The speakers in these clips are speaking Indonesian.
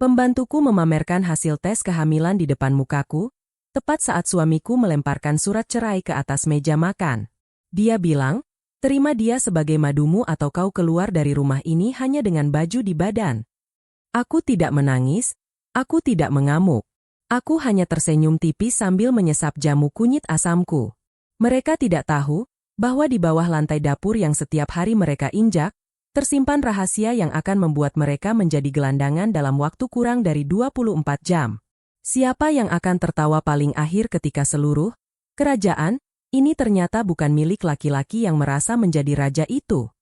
Pembantuku memamerkan hasil tes kehamilan di depan mukaku, tepat saat suamiku melemparkan surat cerai ke atas meja makan. Dia bilang, terima dia sebagai madumu atau kau keluar dari rumah ini hanya dengan baju di badan. Aku tidak menangis, aku tidak mengamuk. Aku hanya tersenyum tipis sambil menyesap jamu kunyit asamku. Mereka tidak tahu bahwa di bawah lantai dapur yang setiap hari mereka injak, tersimpan rahasia yang akan membuat mereka menjadi gelandangan dalam waktu kurang dari 24 jam. Siapa yang akan tertawa paling akhir ketika seluruh kerajaan ini ternyata bukan milik laki-laki yang merasa menjadi raja itu?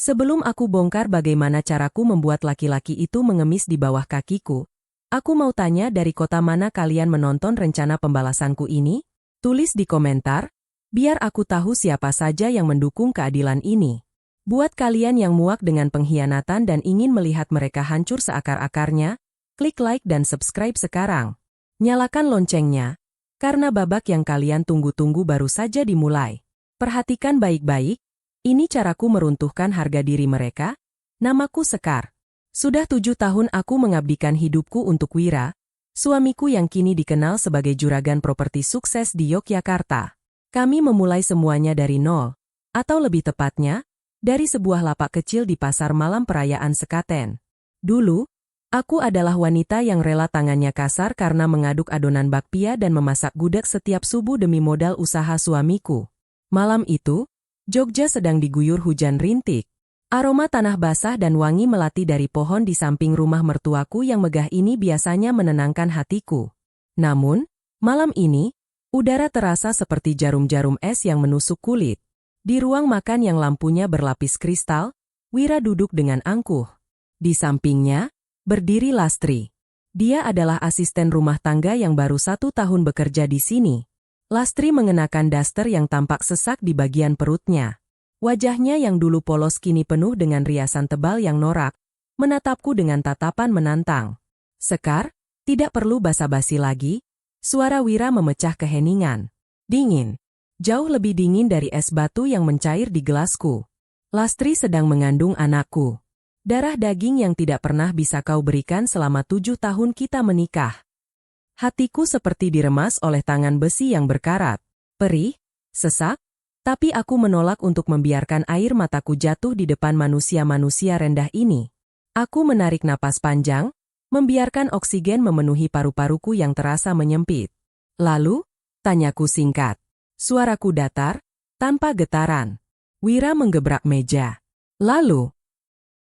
Sebelum aku bongkar bagaimana caraku membuat laki-laki itu mengemis di bawah kakiku, aku mau tanya dari kota mana kalian menonton rencana pembalasanku ini? Tulis di komentar, biar aku tahu siapa saja yang mendukung keadilan ini. Buat kalian yang muak dengan pengkhianatan dan ingin melihat mereka hancur seakar-akarnya, klik like dan subscribe sekarang. Nyalakan loncengnya, karena babak yang kalian tunggu-tunggu baru saja dimulai. Perhatikan baik-baik, ini caraku meruntuhkan harga diri mereka. Namaku Sekar. Sudah 7 tahun aku mengabdikan hidupku untuk Wira, suamiku yang kini dikenal sebagai juragan properti sukses di Yogyakarta. Kami memulai semuanya dari nol, atau lebih tepatnya, dari sebuah lapak kecil di pasar malam perayaan Sekaten. Dulu, aku adalah wanita yang rela tangannya kasar karena mengaduk adonan bakpia dan memasak gudeg setiap subuh demi modal usaha suamiku. Malam itu, Jogja sedang diguyur hujan rintik. Aroma tanah basah dan wangi melati dari pohon di samping rumah mertuaku yang megah ini biasanya menenangkan hatiku. Namun, malam ini, udara terasa seperti jarum-jarum es yang menusuk kulit. Di ruang makan yang lampunya berlapis kristal, Wira duduk dengan angkuh. Di sampingnya, berdiri Lastri. Dia adalah asisten rumah tangga yang baru 1 tahun bekerja di sini. Lastri mengenakan daster yang tampak sesak di bagian perutnya. Wajahnya yang dulu polos kini penuh dengan riasan tebal yang norak, menatapku dengan tatapan menantang. Sekar, tidak perlu basa-basi lagi, suara Wira memecah keheningan. Dingin. Jauh lebih dingin dari es batu yang mencair di gelasku. Lastri sedang mengandung anakku. Darah daging yang tidak pernah bisa kau berikan selama 7 tahun kita menikah. Hatiku seperti diremas oleh tangan besi yang berkarat. Perih, sesak, tapi aku menolak untuk membiarkan air mataku jatuh di depan manusia-manusia rendah ini. Aku menarik napas panjang, membiarkan oksigen memenuhi paru-paruku yang terasa menyempit. Lalu, tanyaku singkat. Suaraku datar, tanpa getaran. Wira menggebrak meja. Lalu,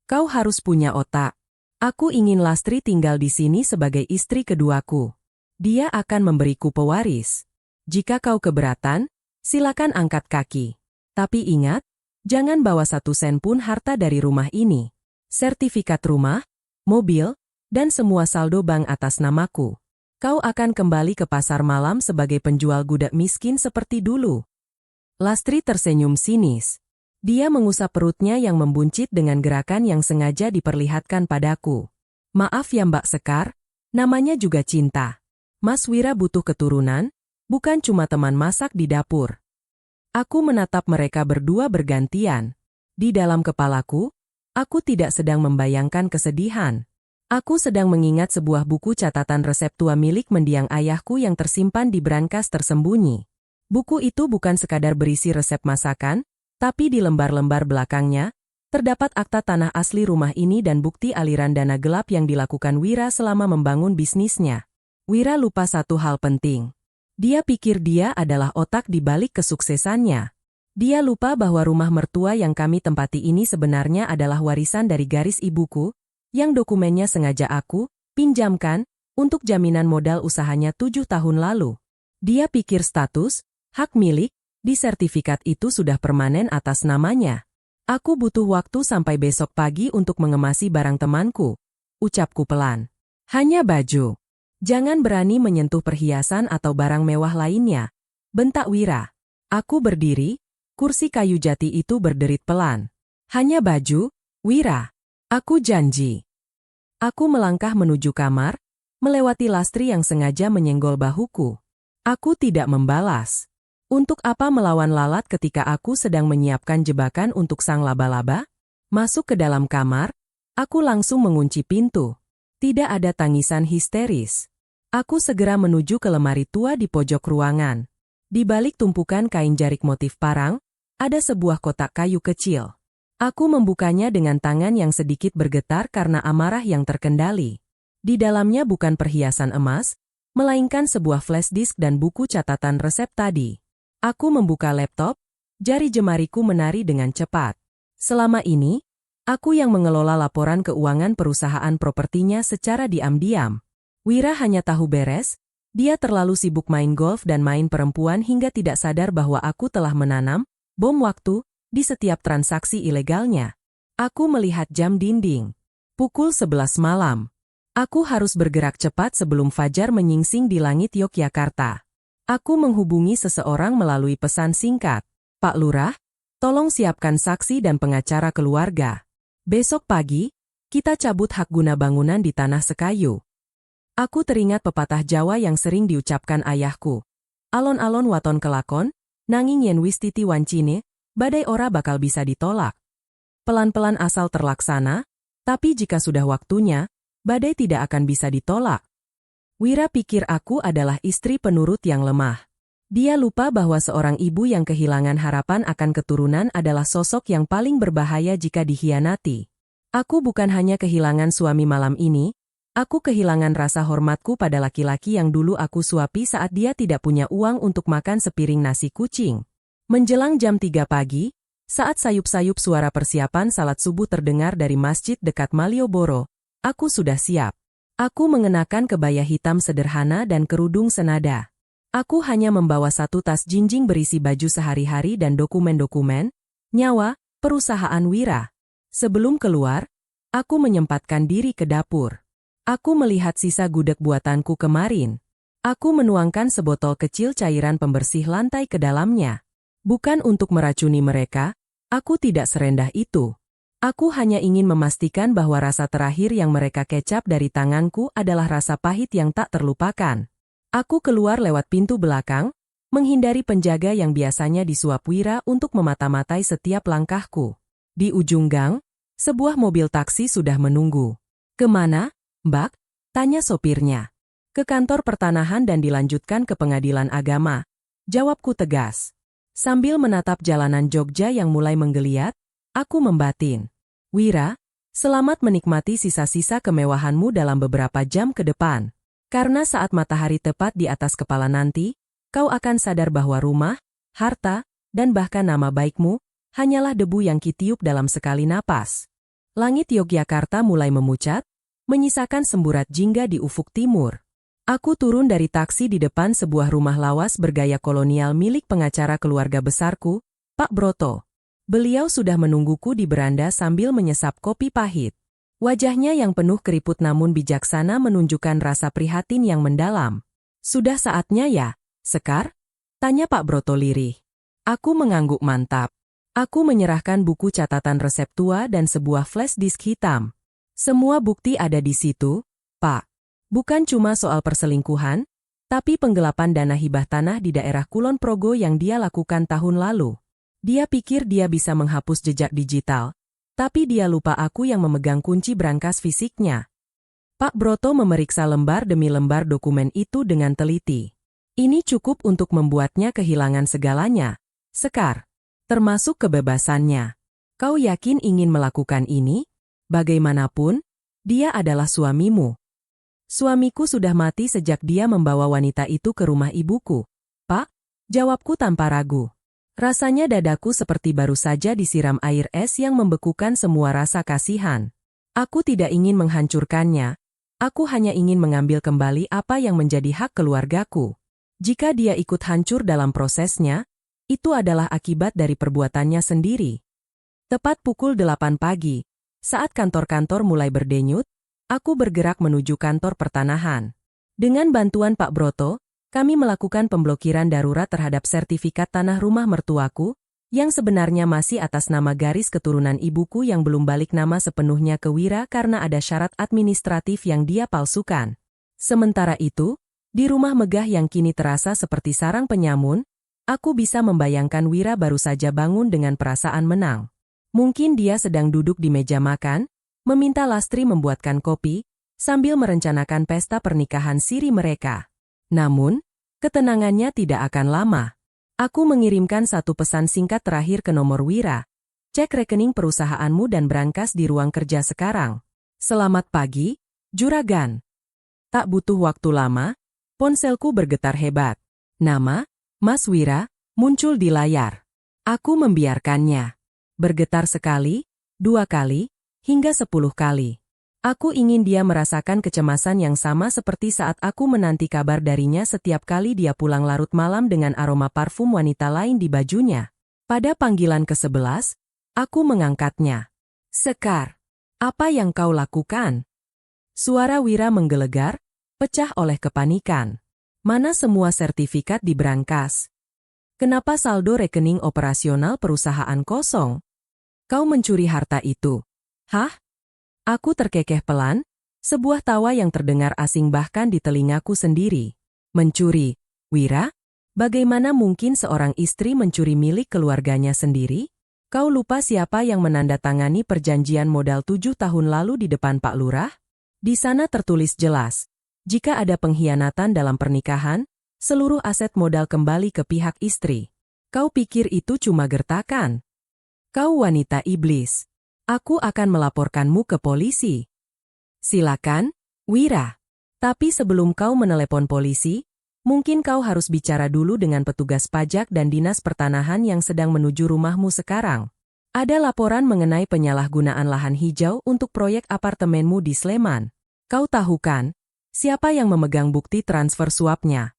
kau harus punya otak. Aku ingin Lastri tinggal di sini sebagai istri keduaku. Dia akan memberiku pewaris. Jika kau keberatan, silakan angkat kaki. Tapi ingat, jangan bawa 1 sen pun harta dari rumah ini. Sertifikat rumah, mobil, dan semua saldo bank atas namaku. Kau akan kembali ke pasar malam sebagai penjual gudeg miskin seperti dulu. Lastri tersenyum sinis. Dia mengusap perutnya yang membuncit dengan gerakan yang sengaja diperlihatkan padaku. Maaf ya Mbak Sekar, namanya juga cinta. Mas Wira butuh keturunan, bukan cuma teman masak di dapur. Aku menatap mereka berdua bergantian. Di dalam kepalaku, aku tidak sedang membayangkan kesedihan. Aku sedang mengingat sebuah buku catatan resep tua milik mendiang ayahku yang tersimpan di brankas tersembunyi. Buku itu bukan sekadar berisi resep masakan, tapi di lembar-lembar belakangnya, terdapat akta tanah asli rumah ini dan bukti aliran dana gelap yang dilakukan Wira selama membangun bisnisnya. Wira lupa satu hal penting. Dia pikir dia adalah otak di balik kesuksesannya. Dia lupa bahwa rumah mertua yang kami tempati ini sebenarnya adalah warisan dari garis ibuku, yang dokumennya sengaja aku pinjamkan untuk jaminan modal usahanya 7 tahun lalu. Dia pikir status, hak milik, di sertifikat itu sudah permanen atas namanya. Aku butuh waktu sampai besok pagi untuk mengemasi barang temanku, ucapku pelan. Hanya baju. Jangan berani menyentuh perhiasan atau barang mewah lainnya, bentak Wira. Aku berdiri, kursi kayu jati itu berderit pelan. Hanya baju, Wira. Aku janji. Aku melangkah menuju kamar, melewati Lastri yang sengaja menyenggol bahuku. Aku tidak membalas. Untuk apa melawan lalat ketika aku sedang menyiapkan jebakan untuk sang laba-laba? Masuk ke dalam kamar, aku langsung mengunci pintu. Tidak ada tangisan histeris. Aku segera menuju ke lemari tua di pojok ruangan. Di balik tumpukan kain jarik motif parang, ada sebuah kotak kayu kecil. Aku membukanya dengan tangan yang sedikit bergetar karena amarah yang terkendali. Di dalamnya bukan perhiasan emas, melainkan sebuah flash disk dan buku catatan resep tadi. Aku membuka laptop, jari jemariku menari dengan cepat. Selama ini, aku yang mengelola laporan keuangan perusahaan propertinya secara diam-diam. Wira hanya tahu beres, dia terlalu sibuk main golf dan main perempuan hingga tidak sadar bahwa aku telah menanam bom waktu di setiap transaksi ilegalnya. Aku melihat jam dinding. Pukul 11 malam. Aku harus bergerak cepat sebelum fajar menyingsing di langit Yogyakarta. Aku menghubungi seseorang melalui pesan singkat. Pak Lurah, tolong siapkan saksi dan pengacara keluarga. Besok pagi, kita cabut hak guna bangunan di tanah Sekayu. Aku teringat pepatah Jawa yang sering diucapkan ayahku. Alon-alon waton kelakon, nanging yen wis titi wancine, badai ora bakal bisa ditolak. Pelan-pelan asal terlaksana, tapi jika sudah waktunya, badai tidak akan bisa ditolak. Wira pikir aku adalah istri penurut yang lemah. Dia lupa bahwa seorang ibu yang kehilangan harapan akan keturunan adalah sosok yang paling berbahaya jika dikhianati. Aku bukan hanya kehilangan suami malam ini, aku kehilangan rasa hormatku pada laki-laki yang dulu aku suapi saat dia tidak punya uang untuk makan sepiring nasi kucing. Menjelang jam 3 pagi, saat sayup-sayup suara persiapan salat subuh terdengar dari masjid dekat Malioboro, aku sudah siap. Aku mengenakan kebaya hitam sederhana dan kerudung senada. Aku hanya membawa satu tas jinjing berisi baju sehari-hari dan dokumen-dokumen, nyawa, perusahaan Wira. Sebelum keluar, aku menyempatkan diri ke dapur. Aku melihat sisa gudeg buatanku kemarin. Aku menuangkan sebotol kecil cairan pembersih lantai ke dalamnya. Bukan untuk meracuni mereka, aku tidak serendah itu. Aku hanya ingin memastikan bahwa rasa terakhir yang mereka kecap dari tanganku adalah rasa pahit yang tak terlupakan. Aku keluar lewat pintu belakang, menghindari penjaga yang biasanya disuap Wira untuk memata-matai setiap langkahku. Di ujung gang, sebuah mobil taksi sudah menunggu. "Kemana, Mbak?" tanya sopirnya. "Ke kantor pertanahan dan dilanjutkan ke pengadilan agama," jawabku tegas. Sambil menatap jalanan Jogja yang mulai menggeliat, aku membatin. "Wira, selamat menikmati sisa-sisa kemewahanmu dalam beberapa jam ke depan. Karena saat matahari tepat di atas kepala nanti, kau akan sadar bahwa rumah, harta, dan bahkan nama baikmu, hanyalah debu yang kitiup dalam sekali napas." Langit Yogyakarta mulai memucat, menyisakan semburat jingga di ufuk timur. Aku turun dari taksi di depan sebuah rumah lawas bergaya kolonial milik pengacara keluarga besarku, Pak Broto. Beliau sudah menungguku di beranda sambil menyesap kopi pahit. Wajahnya yang penuh keriput namun bijaksana menunjukkan rasa prihatin yang mendalam. "Sudah saatnya ya, Sekar?" tanya Pak Broto lirih. Aku mengangguk mantap. Aku menyerahkan buku catatan resep tua dan sebuah flash disk hitam. "Semua bukti ada di situ, Pak. Bukan cuma soal perselingkuhan, tapi penggelapan dana hibah tanah di daerah Kulon Progo yang dia lakukan tahun lalu. Dia pikir dia bisa menghapus jejak digital, tapi dia lupa aku yang memegang kunci brankas fisiknya." Pak Broto memeriksa lembar demi lembar dokumen itu dengan teliti. "Ini cukup untuk membuatnya kehilangan segalanya, Sekar. Termasuk kebebasannya. Kau yakin ingin melakukan ini? Bagaimanapun, dia adalah suamimu." "Suamiku sudah mati sejak dia membawa wanita itu ke rumah ibuku, Pak," jawabku tanpa ragu. Rasanya dadaku seperti baru saja disiram air es yang membekukan semua rasa kasihan. Aku tidak ingin menghancurkannya, aku hanya ingin mengambil kembali apa yang menjadi hak keluargaku. Jika dia ikut hancur dalam prosesnya, itu adalah akibat dari perbuatannya sendiri. Tepat pukul 8 pagi, saat kantor-kantor mulai berdenyut, aku bergerak menuju kantor pertanahan. Dengan bantuan Pak Broto, kami melakukan pemblokiran darurat terhadap sertifikat tanah rumah mertuaku, yang sebenarnya masih atas nama garis keturunan ibuku yang belum balik nama sepenuhnya ke Wira karena ada syarat administratif yang dia palsukan. Sementara itu, di rumah megah yang kini terasa seperti sarang penyamun, aku bisa membayangkan Wira baru saja bangun dengan perasaan menang. Mungkin dia sedang duduk di meja makan, meminta Lastri membuatkan kopi, sambil merencanakan pesta pernikahan siri mereka. Namun, ketenangannya tidak akan lama. Aku mengirimkan satu pesan singkat terakhir ke nomor Wira. Cek rekening perusahaanmu dan berangkas di ruang kerja sekarang. Selamat pagi, Juragan. Tak butuh waktu lama, ponselku bergetar hebat. Nama, Mas Wira, muncul di layar. Aku membiarkannya bergetar sekali, 2 kali, hingga 10 kali. Aku ingin dia merasakan kecemasan yang sama seperti saat aku menanti kabar darinya setiap kali dia pulang larut malam dengan aroma parfum wanita lain di bajunya. Pada panggilan ke-11, aku mengangkatnya. Sekar, apa yang kau lakukan? Suara Wira menggelegar, pecah oleh kepanikan. Mana semua sertifikat di brankas? Kenapa saldo rekening operasional perusahaan kosong? Kau mencuri harta itu. Hah? Aku terkekeh pelan, sebuah tawa yang terdengar asing bahkan di telingaku sendiri. Mencuri, Wira? Bagaimana mungkin seorang istri mencuri milik keluarganya sendiri? Kau lupa siapa yang menandatangani perjanjian modal 7 tahun lalu di depan Pak Lurah? Di sana tertulis jelas, jika ada pengkhianatan dalam pernikahan, seluruh aset modal kembali ke pihak istri. Kau pikir itu cuma gertakan? Kau wanita iblis. Aku akan melaporkanmu ke polisi. Silakan, Wira. Tapi sebelum kau menelepon polisi, mungkin kau harus bicara dulu dengan petugas pajak dan dinas pertanahan yang sedang menuju rumahmu sekarang. Ada laporan mengenai penyalahgunaan lahan hijau untuk proyek apartemenmu di Sleman. Kau tahu kan, siapa yang memegang bukti transfer suapnya?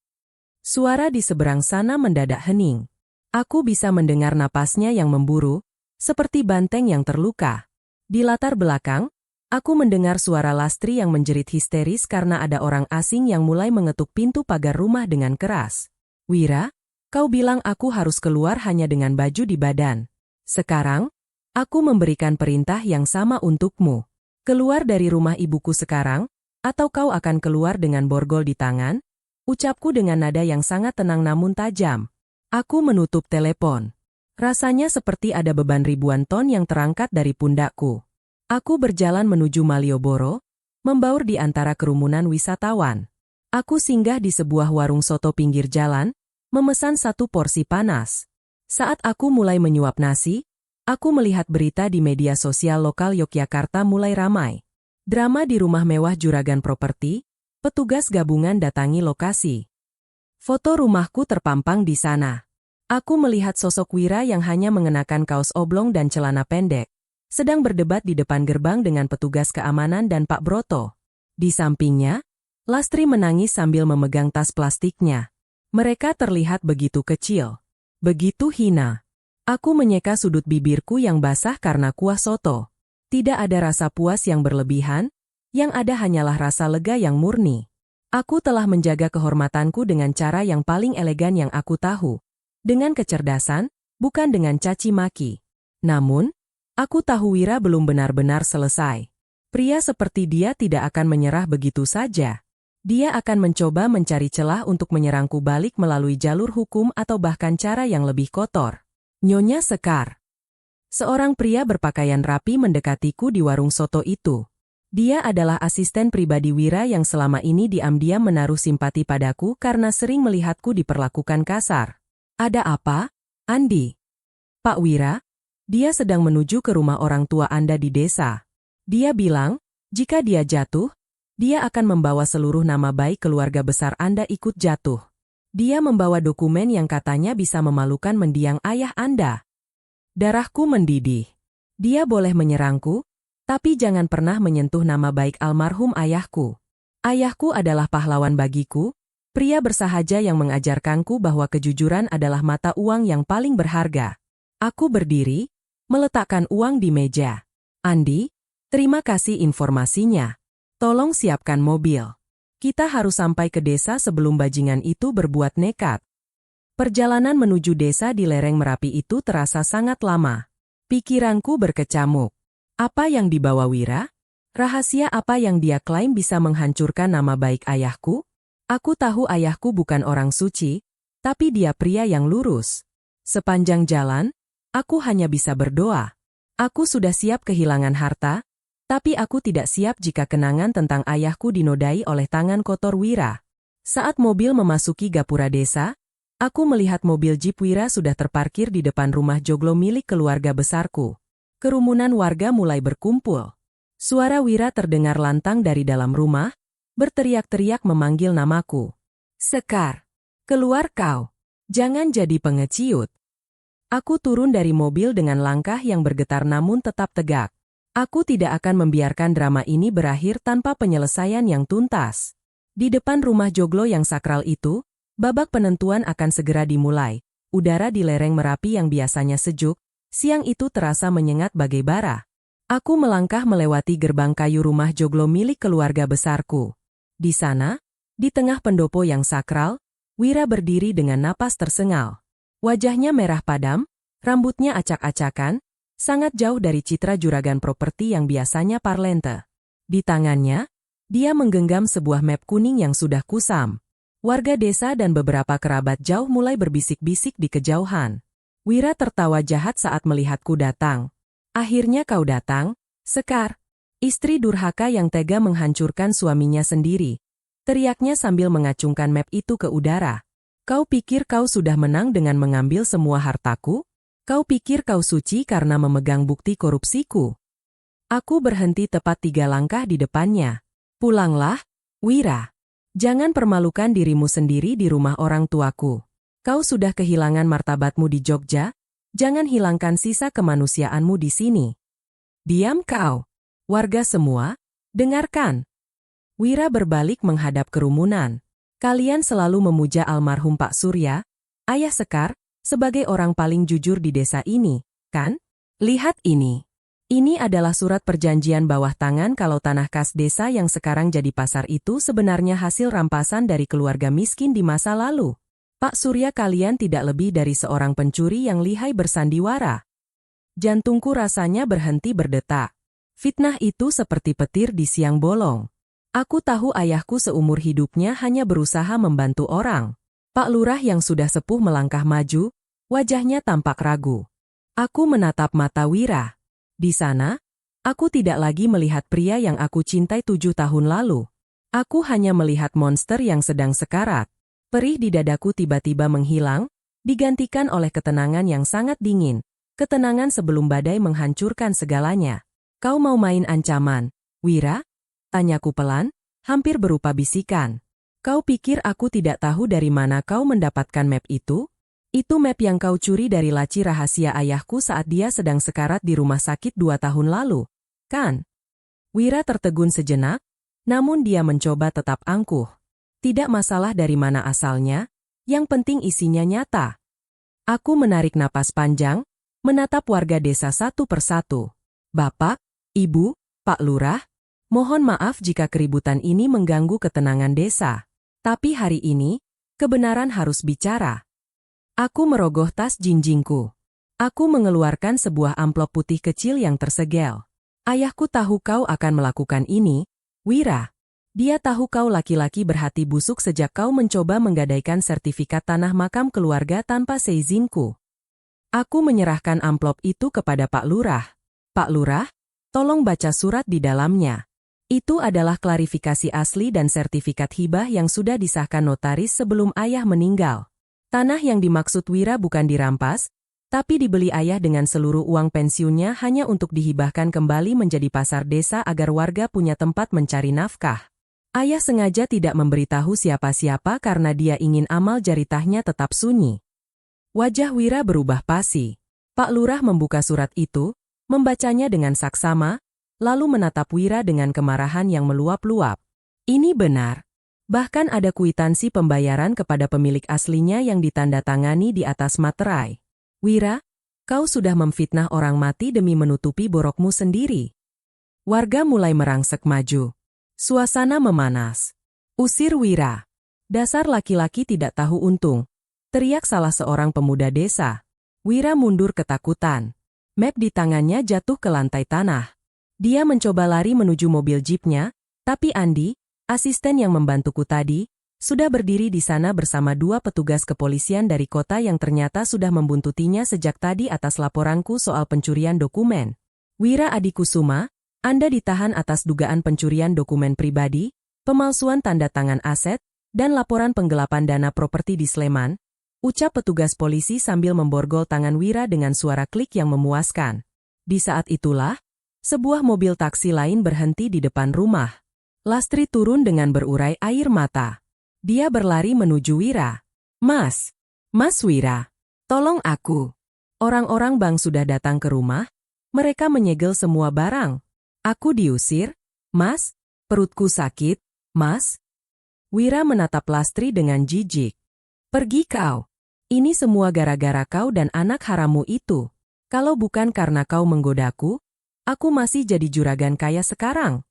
Suara di seberang sana mendadak hening. Aku bisa mendengar napasnya yang memburu, seperti banteng yang terluka. Di latar belakang, aku mendengar suara Lastri yang menjerit histeris karena ada orang asing yang mulai mengetuk pintu pagar rumah dengan keras. Wira, kau bilang aku harus keluar hanya dengan baju di badan. Sekarang, aku memberikan perintah yang sama untukmu. Keluar dari rumah ibuku sekarang, atau kau akan keluar dengan borgol di tangan? Ucapku dengan nada yang sangat tenang namun tajam. Aku menutup telepon. Rasanya seperti ada beban ribuan ton yang terangkat dari pundakku. Aku berjalan menuju Malioboro, membaur di antara kerumunan wisatawan. Aku singgah di sebuah warung soto pinggir jalan, memesan 1 porsi panas. Saat aku mulai menyuap nasi, aku melihat berita di media sosial lokal Yogyakarta mulai ramai. Drama di rumah mewah Juragan Properti, petugas gabungan datangi lokasi. Foto rumahku terpampang di sana. Aku melihat sosok Wira yang hanya mengenakan kaos oblong dan celana pendek, sedang berdebat di depan gerbang dengan petugas keamanan dan Pak Broto. Di sampingnya, Lastri menangis sambil memegang tas plastiknya. Mereka terlihat begitu kecil, begitu hina. Aku menyeka sudut bibirku yang basah karena kuah soto. Tidak ada rasa puas yang berlebihan, yang ada hanyalah rasa lega yang murni. Aku telah menjaga kehormatanku dengan cara yang paling elegan yang aku tahu. Dengan kecerdasan, bukan dengan caci maki. Namun, aku tahu Wira belum benar-benar selesai. Pria seperti dia tidak akan menyerah begitu saja. Dia akan mencoba mencari celah untuk menyerangku balik melalui jalur hukum atau bahkan cara yang lebih kotor. Nyonya Sekar. Seorang pria berpakaian rapi mendekatiku di warung soto itu. Dia adalah asisten pribadi Wira yang selama ini diam-diam menaruh simpati padaku karena sering melihatku diperlakukan kasar. Ada apa, Andi? Pak Wira, dia sedang menuju ke rumah orang tua Anda di desa. Dia bilang, jika dia jatuh, dia akan membawa seluruh nama baik keluarga besar Anda ikut jatuh. Dia membawa dokumen yang katanya bisa memalukan mendiang ayah Anda. Darahku mendidih. Dia boleh menyerangku, tapi jangan pernah menyentuh nama baik almarhum ayahku. Ayahku adalah pahlawan bagiku, pria bersahaja yang mengajarkanku bahwa kejujuran adalah mata uang yang paling berharga. Aku berdiri, meletakkan uang di meja. Andi, terima kasih informasinya. Tolong siapkan mobil. Kita harus sampai ke desa sebelum bajingan itu berbuat nekat. Perjalanan menuju desa di lereng Merapi itu terasa sangat lama. Pikiranku berkecamuk. Apa yang dibawa Wira? Rahasia apa yang dia klaim bisa menghancurkan nama baik ayahku? Aku tahu ayahku bukan orang suci, tapi dia pria yang lurus. Sepanjang jalan, aku hanya bisa berdoa. Aku sudah siap kehilangan harta, Tapi aku tidak siap jika kenangan tentang ayahku dinodai oleh tangan kotor Wira. Saat mobil memasuki gapura desa, aku melihat mobil Jeep Wira sudah terparkir di depan rumah joglo milik keluarga besarku. Kerumunan warga mulai berkumpul. Suara Wira terdengar lantang dari dalam rumah, berteriak-teriak memanggil namaku. Sekar, keluar kau. Jangan jadi pengeciut. Aku turun dari mobil dengan langkah yang bergetar namun tetap tegak. Aku tidak akan membiarkan drama ini berakhir tanpa penyelesaian yang tuntas. Di depan rumah joglo yang sakral itu, babak penentuan akan segera dimulai. Udara di lereng Merapi yang biasanya sejuk, siang itu terasa menyengat bagai bara. Aku melangkah melewati gerbang kayu rumah joglo milik keluarga besarku. Di sana, di tengah pendopo yang sakral, Wira berdiri dengan napas tersengal. Wajahnya merah padam, rambutnya acak-acakan, sangat jauh dari citra juragan properti yang biasanya parlente. Di tangannya, dia menggenggam sebuah map kuning yang sudah kusam. Warga desa dan beberapa kerabat jauh mulai berbisik-bisik di kejauhan. Wira tertawa jahat saat melihatku datang. Akhirnya kau datang, Sekar. Istri durhaka yang tega menghancurkan suaminya sendiri. Teriaknya sambil mengacungkan map itu ke udara. Kau pikir kau sudah menang dengan mengambil semua hartaku? Kau pikir kau suci karena memegang bukti korupsiku? Aku berhenti tepat 3 langkah di depannya. Pulanglah, Wira. Jangan permalukan dirimu sendiri di rumah orang tuaku. Kau sudah kehilangan martabatmu di Jogja, jangan hilangkan sisa kemanusiaanmu di sini. Diam kau. Warga semua, dengarkan. Wira berbalik menghadap kerumunan. Kalian selalu memuja almarhum Pak Surya, ayah Sekar, sebagai orang paling jujur di desa ini, kan? Lihat ini. Ini adalah surat perjanjian bawah tangan kalau tanah kas desa yang sekarang jadi pasar itu sebenarnya hasil rampasan dari keluarga miskin di masa lalu. Pak Surya kalian tidak lebih dari seorang pencuri yang lihai bersandiwara. Jantungku rasanya berhenti berdetak. Fitnah itu seperti petir di siang bolong. Aku tahu ayahku seumur hidupnya hanya berusaha membantu orang. Pak Lurah yang sudah sepuh melangkah maju, wajahnya tampak ragu. Aku menatap mata Wira. Di sana, aku tidak lagi melihat pria yang aku cintai 7 tahun lalu. Aku hanya melihat monster yang sedang sekarat. Perih di dadaku tiba-tiba menghilang, digantikan oleh ketenangan yang sangat dingin. Ketenangan sebelum badai menghancurkan segalanya. Kau mau main ancaman, Wira? Tanyaku pelan, hampir berupa bisikan. Kau pikir aku tidak tahu dari mana kau mendapatkan map itu? Itu map yang kau curi dari laci rahasia ayahku saat dia sedang sekarat di rumah sakit 2 tahun lalu, kan? Wira tertegun sejenak, namun dia mencoba tetap angkuh. Tidak masalah dari mana asalnya, yang penting isinya nyata. Aku menarik napas panjang, menatap warga desa satu persatu. Bapak, Ibu, Pak Lurah, mohon maaf jika keributan ini mengganggu ketenangan desa. Tapi hari ini, kebenaran harus bicara. Aku merogoh tas jinjingku. Aku mengeluarkan sebuah amplop putih kecil yang tersegel. Ayahku tahu kau akan melakukan ini, Wira. Dia tahu kau laki-laki berhati busuk sejak kau mencoba menggadaikan sertifikat tanah makam keluarga tanpa seizinku. Aku menyerahkan amplop itu kepada Pak Lurah. Pak Lurah, tolong baca surat di dalamnya. Itu adalah klarifikasi asli dan sertifikat hibah yang sudah disahkan notaris sebelum ayah meninggal. Tanah yang dimaksud Wira bukan dirampas, tapi dibeli ayah dengan seluruh uang pensiunnya hanya untuk dihibahkan kembali menjadi pasar desa agar warga punya tempat mencari nafkah. Ayah sengaja tidak memberitahu siapa-siapa karena dia ingin amal jaritahnya tetap sunyi. Wajah Wira berubah pasi. Pak Lurah membuka surat itu, membacanya dengan saksama, lalu menatap Wira dengan kemarahan yang meluap-luap. Ini benar. Bahkan ada kwitansi pembayaran kepada pemilik aslinya yang ditandatangani di atas materai. Wira, kau sudah memfitnah orang mati demi menutupi borokmu sendiri. Warga mulai merangsek maju. Suasana memanas. Usir Wira. Dasar laki-laki tidak tahu untung. Teriak salah seorang pemuda desa. Wira mundur ketakutan. Map di tangannya jatuh ke lantai tanah. Dia mencoba lari menuju mobil jeepnya, tapi Andi, asisten yang membantuku tadi, sudah berdiri di sana bersama 2 petugas kepolisian dari kota yang ternyata sudah membuntutinya sejak tadi atas laporanku soal pencurian dokumen. Wira Adikusuma, Anda ditahan atas dugaan pencurian dokumen pribadi, pemalsuan tanda tangan aset, dan laporan penggelapan dana properti di Sleman, ucap petugas polisi sambil memborgol tangan Wira dengan suara klik yang memuaskan. Di saat itulah, sebuah mobil taksi lain berhenti di depan rumah. Lastri turun dengan berurai air mata. Dia berlari menuju Wira. Mas Wira, tolong aku. Orang-orang bank sudah datang ke rumah, mereka menyegel semua barang. Aku diusir, Mas, perutku sakit, Mas. Wira menatap Lastri dengan jijik. Pergi kau. Ini semua gara-gara kau dan anak harammu itu. Kalau bukan karena kau menggodaku, aku masih jadi juragan kaya sekarang.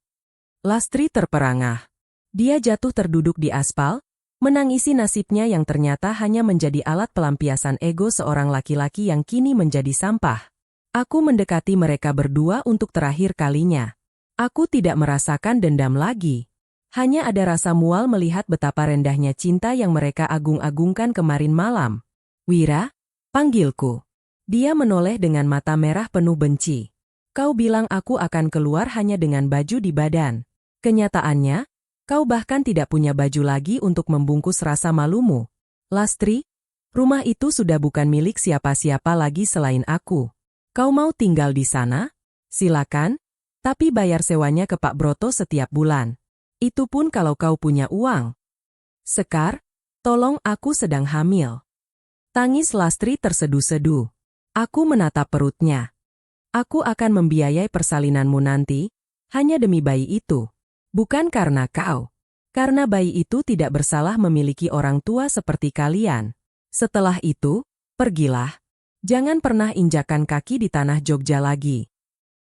Lastri terperangah. Dia jatuh terduduk di aspal, menangisi nasibnya yang ternyata hanya menjadi alat pelampiasan ego seorang laki-laki yang kini menjadi sampah. Aku mendekati mereka berdua untuk terakhir kalinya. Aku tidak merasakan dendam lagi. Hanya ada rasa mual melihat betapa rendahnya cinta yang mereka agung-agungkan kemarin malam. Wira, panggilku. Dia menoleh dengan mata merah penuh benci. Kau bilang aku akan keluar hanya dengan baju di badan. Kenyataannya, kau bahkan tidak punya baju lagi untuk membungkus rasa malumu. Lastri, rumah itu sudah bukan milik siapa-siapa lagi selain aku. Kau mau tinggal di sana? Silakan, tapi bayar sewanya ke Pak Broto setiap bulan. Itu pun kalau kau punya uang. Sekar, tolong aku sedang hamil. Tangis Lastri terseduh-seduh. Aku menatap perutnya. Aku akan membiayai persalinanmu nanti, hanya demi bayi itu. Bukan karena kau. Karena bayi itu tidak bersalah memiliki orang tua seperti kalian. Setelah itu, pergilah. Jangan pernah injakan kaki di tanah Jogja lagi.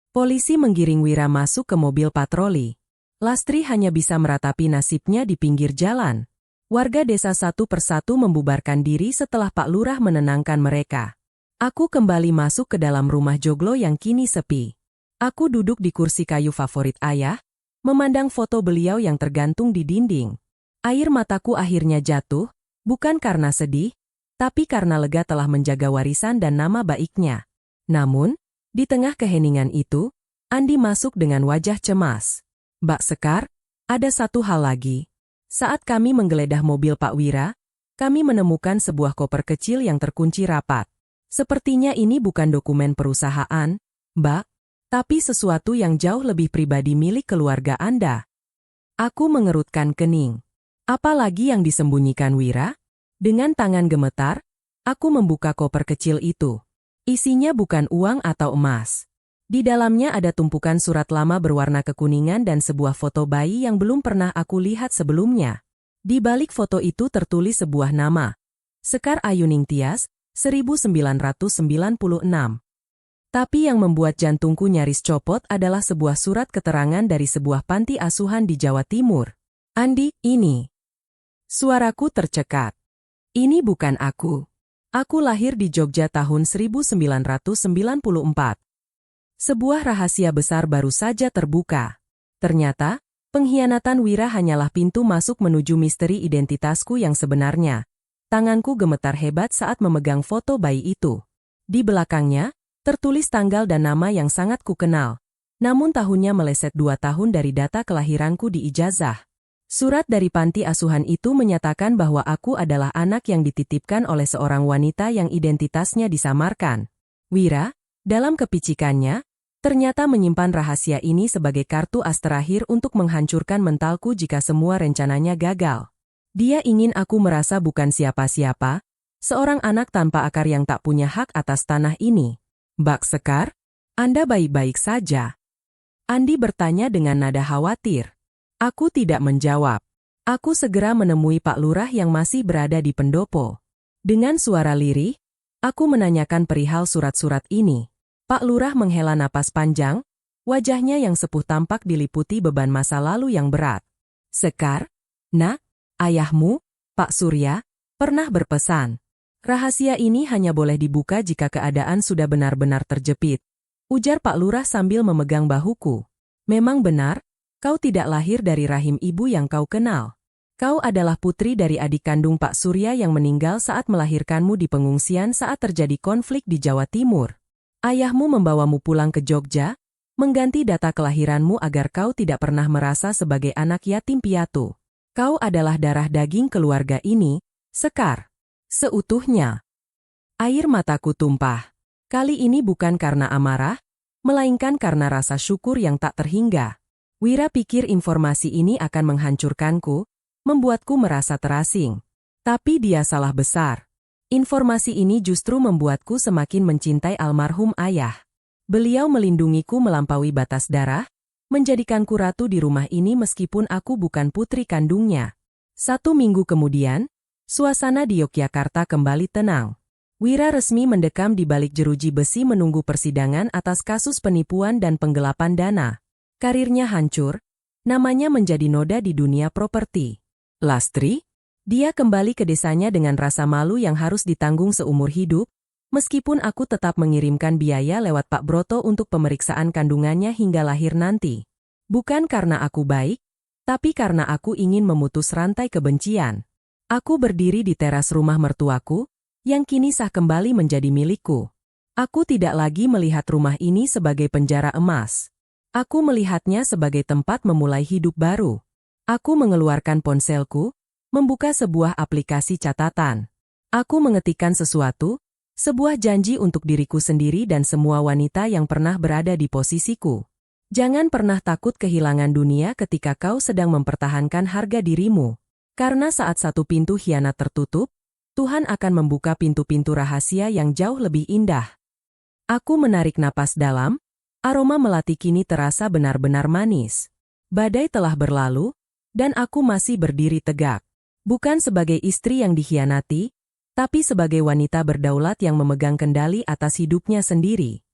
Polisi menggiring Wira masuk ke mobil patroli. Lastri hanya bisa meratapi nasibnya di pinggir jalan. Warga desa satu persatu membubarkan diri setelah Pak Lurah menenangkan mereka. Aku kembali masuk ke dalam rumah joglo yang kini sepi. Aku duduk di kursi kayu favorit ayah, memandang foto beliau yang tergantung di dinding. Air mataku akhirnya jatuh, bukan karena sedih, tapi karena lega telah menjaga warisan dan nama baiknya. Namun, di tengah keheningan itu, Andi masuk dengan wajah cemas. Mbak Sekar, ada satu hal lagi. Saat kami menggeledah mobil Pak Wira, kami menemukan sebuah koper kecil yang terkunci rapat. Sepertinya ini bukan dokumen perusahaan, Mbak, tapi sesuatu yang jauh lebih pribadi milik keluarga Anda. Aku mengerutkan kening. Apa lagi yang disembunyikan Wira? Dengan tangan gemetar, aku membuka koper kecil itu. Isinya bukan uang atau emas. Di dalamnya ada tumpukan surat lama berwarna kekuningan dan sebuah foto bayi yang belum pernah aku lihat sebelumnya. Di balik foto itu tertulis sebuah nama. Sekar Ayuning Tias, 1996. Tapi yang membuat jantungku nyaris copot adalah sebuah surat keterangan dari sebuah panti asuhan di Jawa Timur. Andi, ini. Suaraku tercekat. Ini bukan aku. Aku lahir di Jogja tahun 1994. Sebuah rahasia besar baru saja terbuka. Ternyata, pengkhianatan Wira hanyalah pintu masuk menuju misteri identitasku yang sebenarnya. Tanganku gemetar hebat saat memegang foto bayi itu. Di belakangnya, tertulis tanggal dan nama yang sangat kukenal. Namun tahunnya meleset 2 tahun dari data kelahiranku di ijazah. Surat dari panti asuhan itu menyatakan bahwa aku adalah anak yang dititipkan oleh seorang wanita yang identitasnya disamarkan. Wira, dalam kepicikannya, ternyata menyimpan rahasia ini sebagai kartu as terakhir untuk menghancurkan mentalku jika semua rencananya gagal. Dia ingin aku merasa bukan siapa-siapa, seorang anak tanpa akar yang tak punya hak atas tanah ini. Mbak Sekar, Anda baik-baik saja? Andi bertanya dengan nada khawatir. Aku tidak menjawab. Aku segera menemui Pak Lurah yang masih berada di pendopo. Dengan suara lirih, aku menanyakan perihal surat-surat ini. Pak Lurah menghela napas panjang, wajahnya yang sepuh tampak diliputi beban masa lalu yang berat. Sekar, nak, ayahmu, Pak Surya, pernah berpesan. Rahasia ini hanya boleh dibuka jika keadaan sudah benar-benar terjepit. Ujar Pak Lurah sambil memegang bahuku. Memang benar, kau tidak lahir dari rahim ibu yang kau kenal. Kau adalah putri dari adik kandung Pak Surya yang meninggal saat melahirkanmu di pengungsian saat terjadi konflik di Jawa Timur. Ayahmu membawamu pulang ke Jogja, Mengganti data kelahiranmu agar kau tidak pernah merasa sebagai anak yatim piatu. Kau adalah darah daging keluarga ini, Sekar. Seutuhnya. Air mataku tumpah. Kali ini bukan karena amarah, melainkan karena rasa syukur yang tak terhingga. Wira pikir informasi ini akan menghancurkanku, membuatku merasa terasing. Tapi dia salah besar. Informasi ini justru membuatku semakin mencintai almarhum ayah. Beliau melindungiku melampaui batas darah, menjadikanku ratu di rumah ini meskipun aku bukan putri kandungnya. 1 minggu kemudian, suasana di Yogyakarta kembali tenang. Wira resmi mendekam di balik jeruji besi menunggu persidangan atas kasus penipuan dan penggelapan dana. Karirnya hancur, namanya menjadi noda di dunia properti. Lastri? Dia kembali ke desanya dengan rasa malu yang harus ditanggung seumur hidup, meskipun aku tetap mengirimkan biaya lewat Pak Broto untuk pemeriksaan kandungannya hingga lahir nanti. Bukan karena aku baik, tapi karena aku ingin memutus rantai kebencian. Aku berdiri di teras rumah mertuaku, yang kini sah kembali menjadi milikku. Aku tidak lagi melihat rumah ini sebagai penjara emas. Aku melihatnya sebagai tempat memulai hidup baru. Aku mengeluarkan ponselku, membuka sebuah aplikasi catatan. Aku mengetikkan sesuatu, sebuah janji untuk diriku sendiri dan semua wanita yang pernah berada di posisiku. Jangan pernah takut kehilangan dunia ketika kau sedang mempertahankan harga dirimu. Karena saat satu pintu khianat tertutup, Tuhan akan membuka pintu-pintu rahasia yang jauh lebih indah. Aku menarik napas dalam, aroma melati kini terasa benar-benar manis. Badai telah berlalu, dan aku masih berdiri tegak. Bukan sebagai istri yang dikhianati, tapi sebagai wanita berdaulat yang memegang kendali atas hidupnya sendiri.